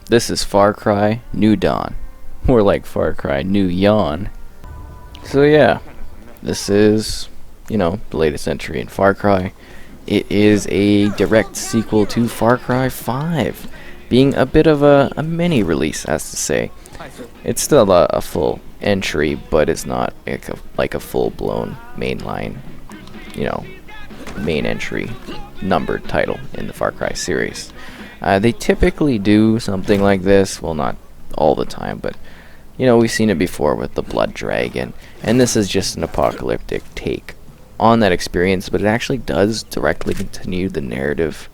This is Far Cry New Dawn. More like Far Cry New Yawn. So yeah, this is, the latest entry in Far Cry. It is a direct sequel to Far Cry 5, being a bit of a mini release, as to say. It's still a full entry, but it's not like a full-blown mainline, main entry numbered title in the Far Cry series. They typically do something like this, well, not all the time, but we've seen it before with the Blood Dragon, and this is just an apocalyptic take on that experience, but it actually does directly continue the narrative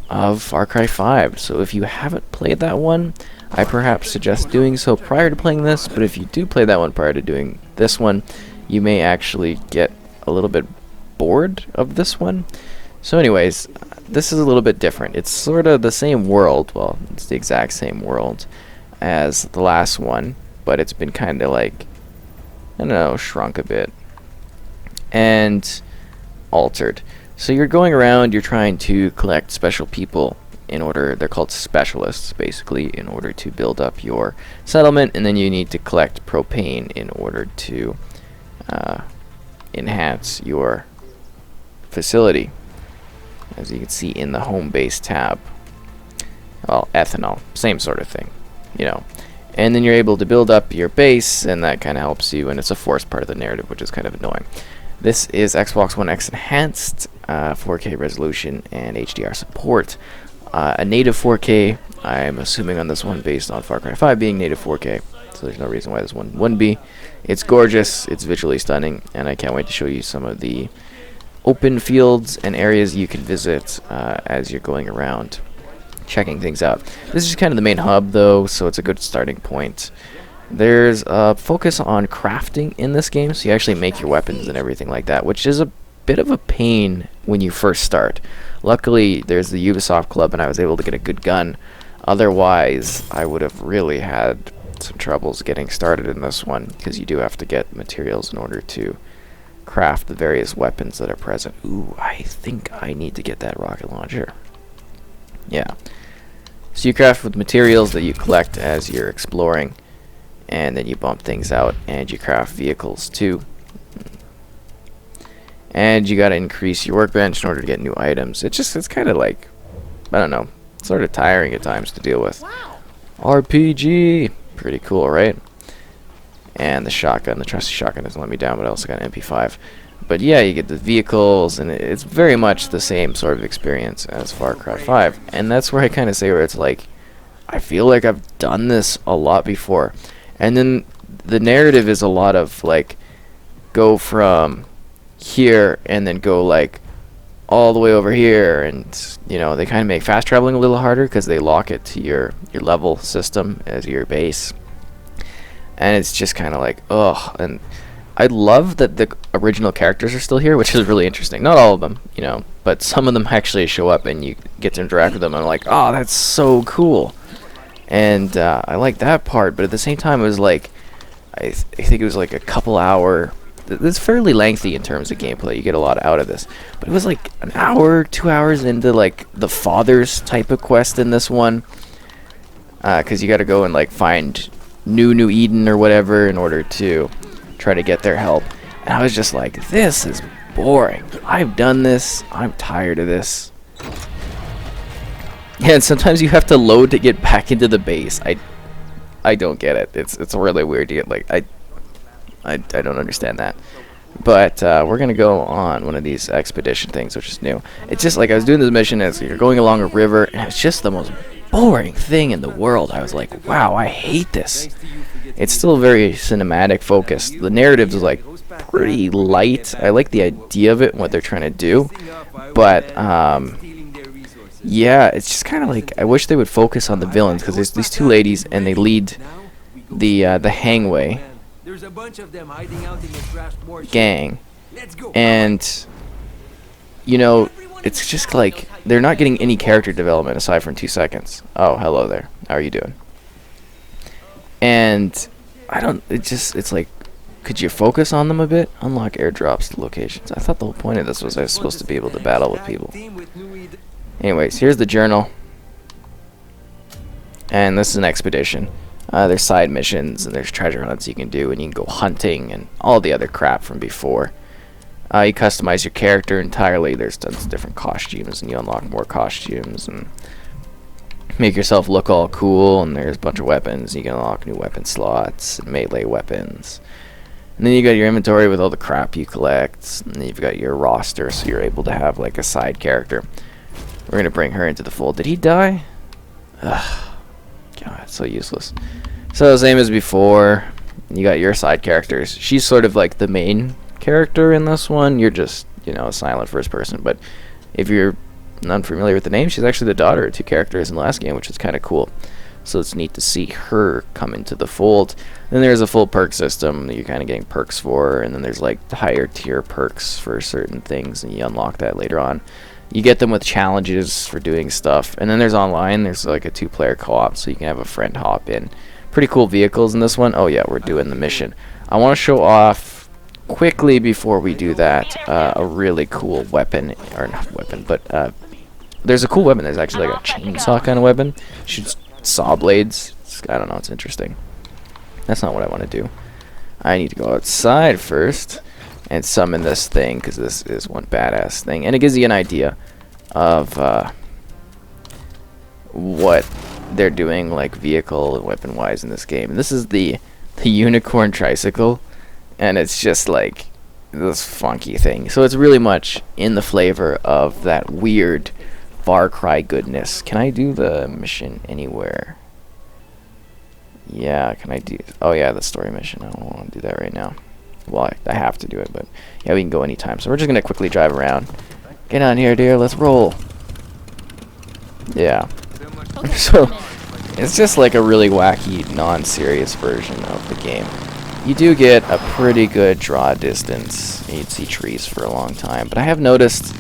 of Far Cry 5. So if you haven't played that one, I perhaps suggest doing so prior to playing this, but if you do play that one prior to doing this one, you may actually get a little bit bored of this one. So anyways, this is a little bit different. It's sort of the same world, well, it's the exact same world as the last one, but it's been kind of like, I don't know, shrunk a bit and altered. So you're going around, you're trying to collect special people in order, they're called specialists basically, in order to build up your settlement, and then you need to collect propane in order to enhance your facility, as you can see in the home base tab. Well, ethanol, same sort of thing, and then you're able to build up your base, and that kind of helps you, and it's a forced part of the narrative, which is kind of annoying. This is Xbox One X enhanced, 4K resolution and HDR support. A native 4K, I'm assuming on this one based on Far Cry 5 being native 4K, so there's no reason why this one wouldn't be. It's gorgeous, it's visually stunning, and I can't wait to show you some of the open fields and areas you can visit as you're going around checking things out. This is kind of the main hub though, so it's a good starting point. There's a focus on crafting in this game, so you actually make your weapons and everything like that, which is a bit of a pain when you first start. Luckily, there's the Ubisoft Club, and I was able to get a good gun. Otherwise, I would have really had some troubles getting started in this one, because you do have to get materials in order to craft the various weapons that are present. Ooh, I think I need to get that rocket launcher. Yeah. So you craft with materials that you collect as you're exploring, and then you bump things out, and you craft vehicles too. And you gotta increase your workbench in order to get new items. It's kind of like, I don't know, sort of tiring at times to deal with. Wow. RPG! Pretty cool, right? And the shotgun, the trusty shotgun doesn't let me down, but I also got an MP5. But yeah, you get the vehicles, and it's very much the same sort of experience as Far Cry 5. And that's where I kind of say where it's like, I feel like I've done this a lot before. And then the narrative is a lot of like, go from here and then go like all the way over here, and they kind of make fast traveling a little harder because they lock it to your level system as your base, and it's just kind of like, ugh. And I love that the original characters are still here, which is really interesting. Not all of them, but some of them actually show up and you get to interact with them, and I'm like, oh, that's so cool. And I like that part, but at the same time it was like, I think it was like a couple hour, it's fairly lengthy in terms of gameplay, you get a lot out of this, but it was like an hour, 2 hours into like the Fathers type of quest in this one, because you got to go and like find New Eden or whatever in order to try to get their help. And I was just like, this is boring, I've done this, I'm tired of this. Yeah, and sometimes you have to load to get back into the base. I don't get it. It's really weird to get, like, I don't understand that. But we're gonna go on one of these expedition things, which is new. It's just like I was doing this mission as you're going along a river, and it's just the most boring thing in the world. I was like, wow, I hate this. It's still very cinematic focused. The narrative is like pretty light. I like the idea of it and what they're trying to do, but yeah, it's just kind of like, I wish they would focus on the villains, because there's these two ladies and they lead the hangway gang, and it's just like they're not getting any character development aside from 2 seconds. Oh, hello there, how are you doing? And it's like, could you focus on them a bit? Unlock airdrops to locations. I thought the whole point of this was I was supposed to be able to battle with people. Anyways, here's the journal. And this is an expedition. There's side missions and there's treasure hunts you can do, and you can go hunting and all the other crap from before. You customize your character entirely. There's tons of different costumes, and you unlock more costumes and make yourself look all cool. And there's a bunch of weapons. You can unlock new weapon slots and melee weapons. And then you got your inventory with all the crap you collect. And then you've got your roster, so you're able to have like a side character. We're gonna bring her into the fold. Did he die? Ugh. God, it's so useless. So same as before. You got your side characters. She's sort of like the main character in this one. You're just, a silent first person. But if you're unfamiliar with the name, she's actually the daughter of 2 characters in the last game, which is kind of cool. So it's neat to see her come into the fold. Then there's a full perk system that you're kind of getting perks for, and then there's like higher tier perks for certain things, and you unlock that later on. You get them with challenges for doing stuff, and then there's online. There's like a 2-player co-op, so you can have a friend hop in. Pretty cool vehicles in this one. Oh yeah, we're doing the mission. I want to show off quickly before we do that a really cool weapon, or not weapon, but there's a cool weapon. There's actually like a chainsaw kind of weapon. Shoots saw blades. I don't know, it's interesting. That's not what I want to do. I need to go outside first and summon this thing, because this is one badass thing, and it gives you an idea of what they're doing, like vehicle and weapon wise in this game. And this is the unicorn tricycle, and it's just like this funky thing. So it's really much in the flavor of that weird Far Cry goodness. Can I do the mission anywhere? Yeah, can I do... Oh yeah, the story mission. I don't want to do that right now. Well, I have to do it, but yeah, we can go anytime. So we're just going to quickly drive around. Get on here, dear. Let's roll. Yeah. So it's just like a really wacky, non-serious version of the game. You do get a pretty good draw distance. You'd see trees for a long time. But I have noticed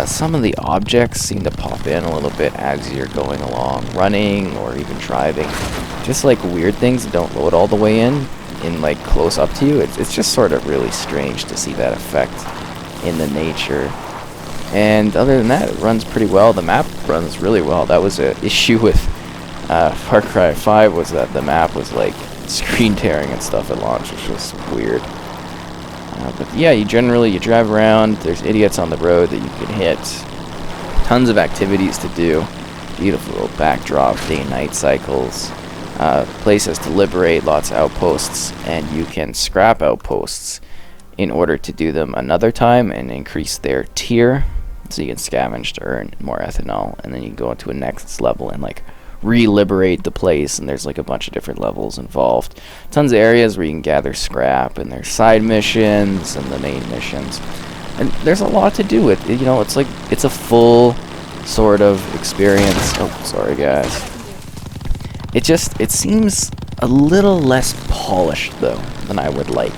some of the objects seem to pop in a little bit as you're going along, running or even driving. Just like weird things that don't load all the way in like close up to you. It's just sort of really strange to see that effect in the nature. And other than that, it runs pretty well. The map runs really well. That was an issue with Far Cry 5, was that the map was like screen tearing and stuff at launch, which was weird. But yeah, you drive around. There's idiots on the road that you can hit. Tons of activities to do. Beautiful little backdrop, day and night cycles. Places to liberate, lots of outposts, and you can scrap outposts in order to do them another time and increase their tier. So you can scavenge to earn more ethanol, and then you can go into a next level and like re-liberate the place, and there's like a bunch of different levels involved. Tons of areas where you can gather scrap, and there's side missions and the main missions. And there's a lot to do with it. It's like it's a full sort of experience. Oh, sorry guys. It seems a little less polished though than I would like.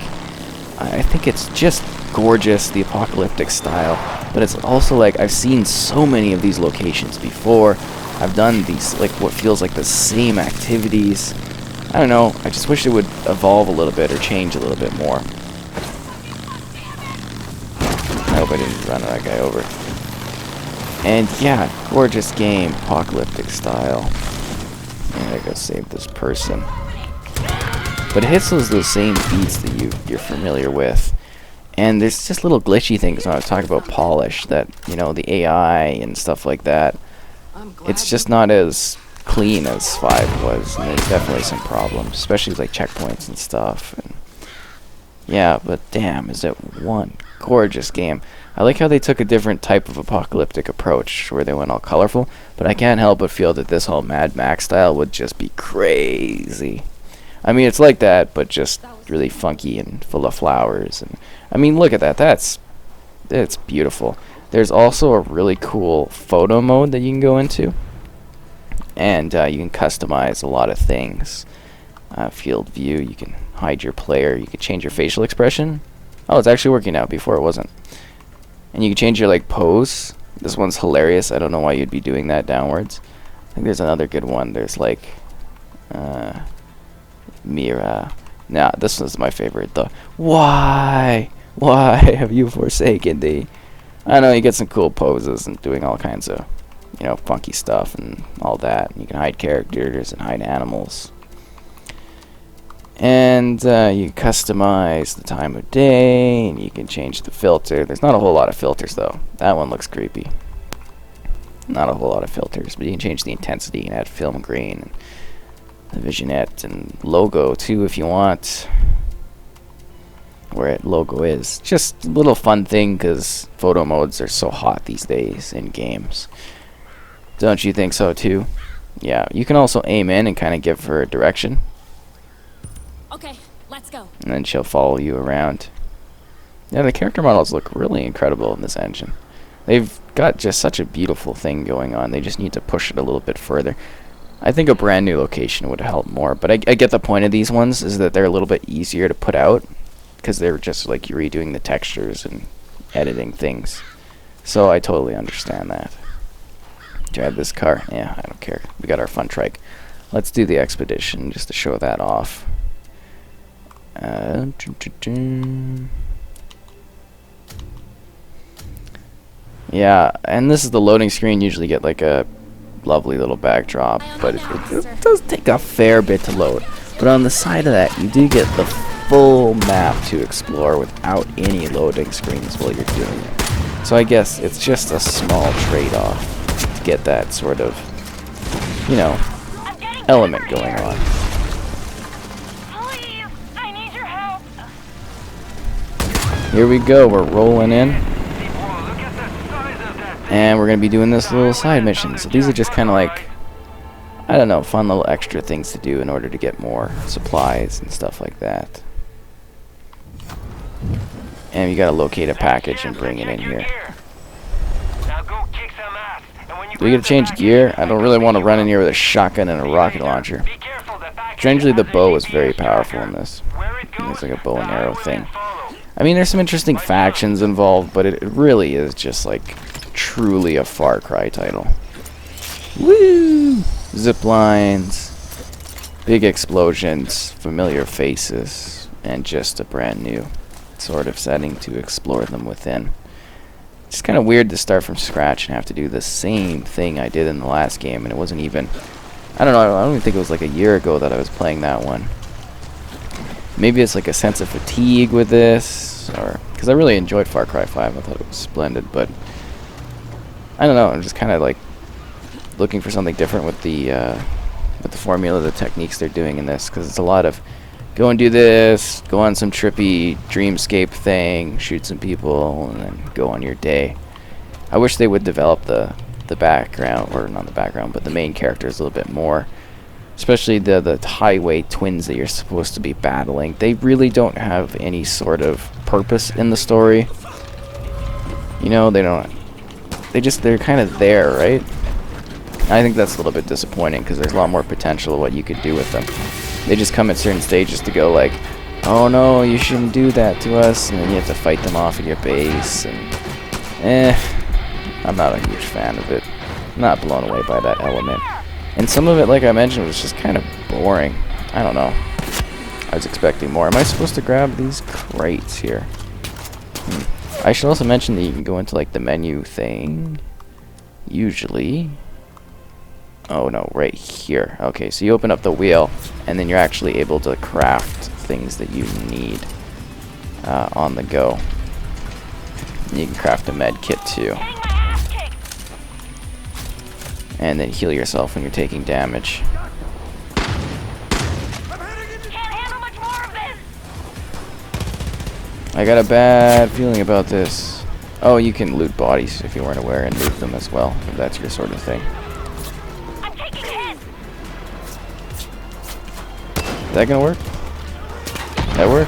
I think it's just gorgeous, the apocalyptic style, but it's also like I've seen so many of these locations before. I've done these, like, what feels like the same activities. I don't know, I just wish it would evolve a little bit or change a little bit more. I hope I didn't run that guy over. And yeah, gorgeous game, apocalyptic style. And I gotta save this person. But it hits those same beats that you're familiar with. And there's just little glitchy things when I was talking about polish, that, the AI and stuff like that. It's just not as clean as 5 was, and there's definitely some problems, especially with like checkpoints and stuff. And yeah, but damn, is it one gorgeous game. I like how they took a different type of apocalyptic approach, where they went all colorful, but I can't help but feel that this whole Mad Max style would just be crazy. I mean, it's like that, but just really funky and full of flowers. And I mean, look at that. It's beautiful. There's also a really cool photo mode that you can go into, and you can customize a lot of things. Field view, you can hide your player, you can change your facial expression. Oh, it's actually working now. Before it wasn't. And you can change your like pose. This one's hilarious. I don't know why you'd be doing that downwards. I think there's another good one. There's like Mira. Nah, this was my favorite though. Why have you forsaken thee? I know, you get some cool poses and doing all kinds of you know, funky stuff and all that. You can hide characters and hide animals. And you customize the time of day, and you can change the filter. There's not a whole lot of filters, though. That one looks creepy. Not a whole lot of filters, but you can change the intensity and add film grain, and the vignette, and logo, too, if you want. Where it logo is. Just a little fun thing, because photo modes are so hot these days in games. Don't you think so, too? Yeah, you can also aim in and kind of give her a direction. Okay, let's go. And then she'll follow you around. Yeah, the character models look really incredible in this engine. They've got just such a beautiful thing going on. They just need to push it a little bit further. I think a brand new location would help more, but I get the point of these ones is that they're a little bit easier to put out because they're just like you're redoing the textures and editing things. So I totally understand that. Drive this car. Yeah, I don't care. We got our fun trike. Let's do the expedition just to show that off. Yeah, and this is the loading screen. Usually get like a lovely little backdrop, but it does take a fair bit to load. But on the side of that, you do get the full map to explore without any loading screens while you're doing it. So I guess it's just a small trade-off to get that sort of, you know, element going on. Here we go, we're rolling in. And we're going to be doing this little side mission. So these are just kind of like, I don't know, fun little extra things to do in order to get more supplies and stuff like that. And you got to locate a package and bring it in here. Do we get to change gear? I don't really want to run in here with a shotgun and a rocket launcher. Strangely, the bow is very powerful in this. It's like a bow and arrow thing. I mean, there's some interesting factions involved, but it really is just like truly a Far Cry title. Woo! Zip lines, big explosions, familiar faces, and just a brand new sort of setting to explore them within. It's kind of weird to start from scratch and have to do the same thing I did in the last game, and it wasn't even, I don't know, I don't even think it was like a year ago that I was playing that one. Maybe it's like a sense of fatigue with this, or because I really enjoyed Far Cry 5. I thought it was splendid, but I don't know. I'm just kind of like looking for something different with the formula, the techniques they're doing in this, because it's a lot of go and do this, go on some trippy dreamscape thing, shoot some people, and then go on your day. I wish they would develop the background, or not the background, but the main characters a little bit more. Especially the highway twins that you're supposed to be battling. They really don't have any sort of purpose in the story. You know, they're kind of there, right? I think that's a little bit disappointing because there's a lot more potential of what you could do with them. They just come at certain stages to go like, oh no, you shouldn't do that to us, and then you have to fight them off at your base, and I'm not a huge fan of it. I'm not blown away by that element. And some of it, like I mentioned, was just kind of boring. I don't know. I was expecting more. Am I supposed to grab these crates here? I should also mention that you can go into like the menu thing. Usually. Oh no, right here. Okay, so you open up the wheel, and then you're actually able to craft things that you need on the go. And you can craft a med kit too. And then heal yourself when you're taking damage. I got a bad feeling about this. Oh, you can loot bodies if you weren't aware and loot them as well, if that's your sort of thing. Is that gonna work? That work?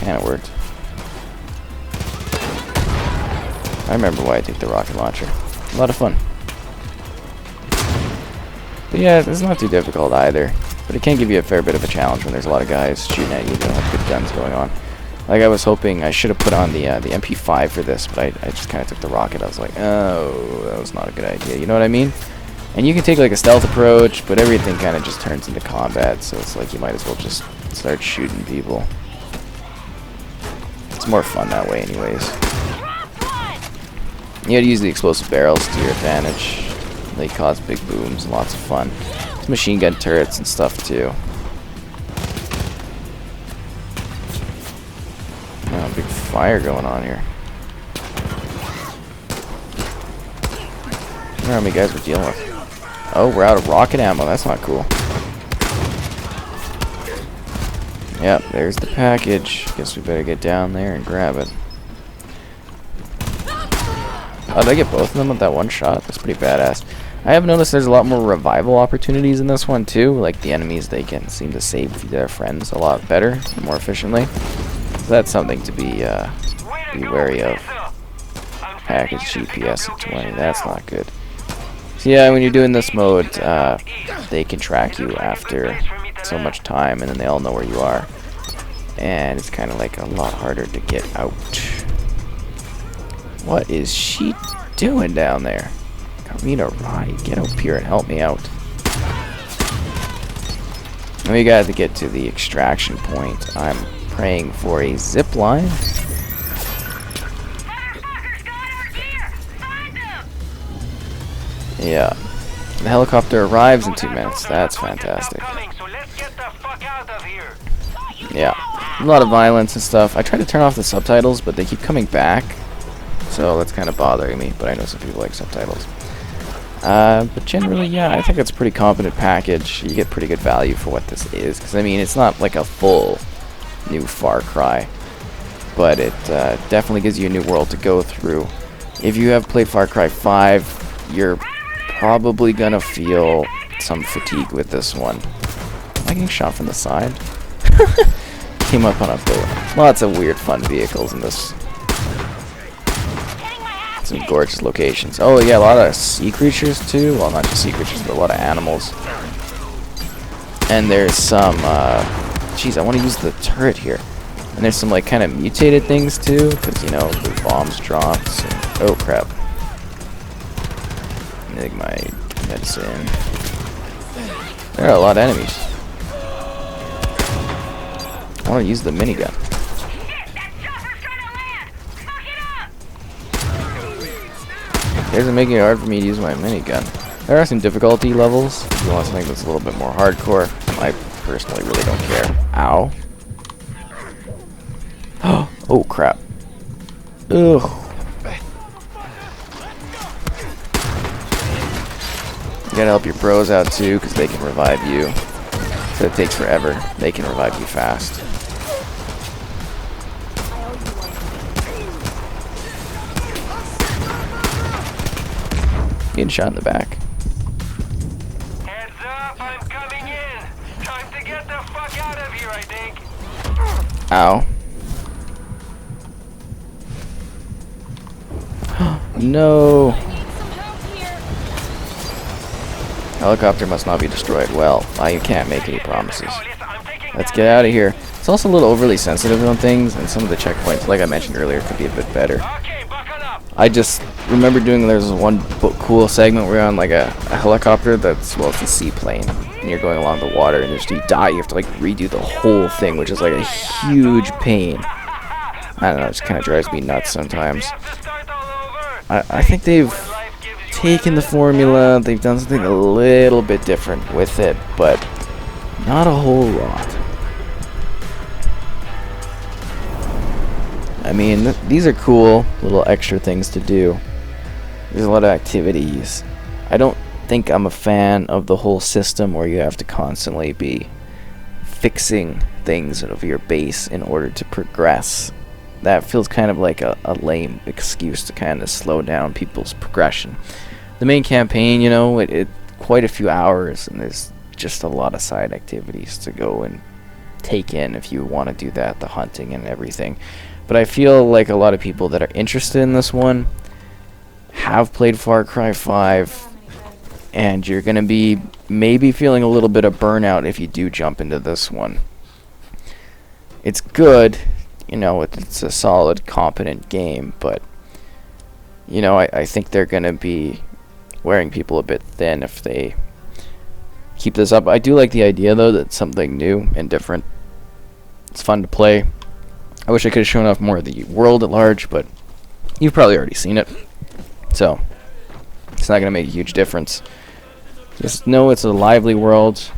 And it worked. I remember why I take the rocket launcher. A lot of fun. But yeah, it's not too difficult either. But it can give you a fair bit of a challenge when there's a lot of guys shooting at you that have good guns going on. Like I was hoping I should have put on the MP5 for this, but I just kind of took the rocket. I was like, oh, that was not a good idea. You know what I mean? And you can take like a stealth approach, but everything kind of just turns into combat. So it's like you might as well just start shooting people. It's more fun that way anyways. You gotta use the explosive barrels to your advantage. They cause big booms and lots of fun. There's machine gun turrets and stuff too. Oh, big fire going on here. I don't know how many guys we're dealing with. Oh, we're out of rocket ammo. That's not cool. Yep, there's the package. Guess we better get down there and grab it. Oh, did I get both of them with that one shot? That's pretty badass. I have noticed there's a lot more revival opportunities in this one too. Like the enemies, they can seem to save their friends a lot better and more efficiently. So that's something to be wary of. Package GPS at 20. That's not good. So yeah, when you're doing this mode, they can track you after so much time, and then they all know where you are. And it's kind of like a lot harder to get out. What is she doing down there? Got me to ride. Get up here and help me out. And we got to get to the extraction point. I'm praying for a zip line. Yeah. The helicopter arrives in 2 minutes. That's fantastic. Yeah. A lot of violence and stuff. I try to turn off the subtitles, but they keep coming back. So that's kind of bothering me, but I know some people like subtitles. But generally, yeah, I think it's a pretty competent package. You get pretty good value for what this is. Because, I mean, it's not like a full new Far Cry. But it definitely gives you a new world to go through. If you have played Far Cry 5, you're probably gonna feel some fatigue with this one. Am I getting shot from the side? Came up on a boat. Lots of weird, fun vehicles in this. Some gorgeous locations. Oh yeah, a lot of sea creatures too. Well, not just sea creatures, but a lot of animals. And there's some, jeez, I want to use the turret here. And there's some like kind of mutated things too, because you know the bombs dropped. So, oh crap! I think my medicine. There are a lot of enemies. I want to use the minigun. It isn't making it hard for me to use my minigun. There are some difficulty levels. If you want something that's a little bit more hardcore, I personally really don't care. Ow. Oh crap. Ugh. You gotta help your bros out too, because they can revive you. So it takes forever. They can revive you fast. Getting shot in the back. Heads up, I'm coming in. Time to get the fuck out of here, I think. Ow. No. Helicopter must not be destroyed. Well, I can't make any promises. Let's get out of here. It's also a little overly sensitive on things, and some of the checkpoints, like I mentioned earlier, could be a bit better. I just remember there's one cool segment where you're on like a helicopter that's, well, it's a seaplane, and you're going along the water, and if you die, you have to like redo the whole thing, which is like a huge pain. I don't know, it just kind of drives me nuts sometimes. I think they've taken the formula, they've done something a little bit different with it, but not a whole lot. I mean, these are cool little extra things to do. There's a lot of activities. I don't think I'm a fan of the whole system where you have to constantly be fixing things of your base in order to progress. That feels kind of like a lame excuse to kind of slow down people's progression. The main campaign, you know, it quite a few hours, and there's just a lot of side activities to go and take in if you want to do that, the hunting and everything. But I feel like a lot of people that are interested in this one have played Far Cry 5, and you're going to be maybe feeling a little bit of burnout if you do jump into this one. It's good, you know, it's a solid, competent game, but, you know, I think they're going to be wearing people a bit thin if they keep this up. I do like the idea, though, that it's something new and different. It's fun to play. I wish I could have shown off more of the world at large, but you've probably already seen it. So it's not going to make a huge difference. Just know it's a lively world.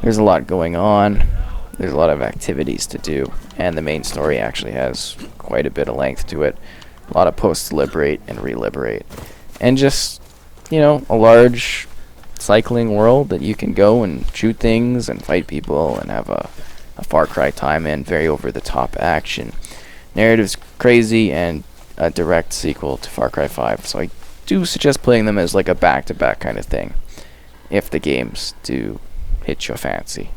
There's a lot going on. There's a lot of activities to do, and the main story actually has quite a bit of length to it. A lot of posts to liberate and re-liberate. And just, you know, a large cycling world that you can go and shoot things and fight people and have a Far Cry time in. Very over-the-top action. Narrative's crazy and a direct sequel to Far Cry 5, so I do suggest playing them as like a back-to-back kind of thing, if the games do hit your fancy.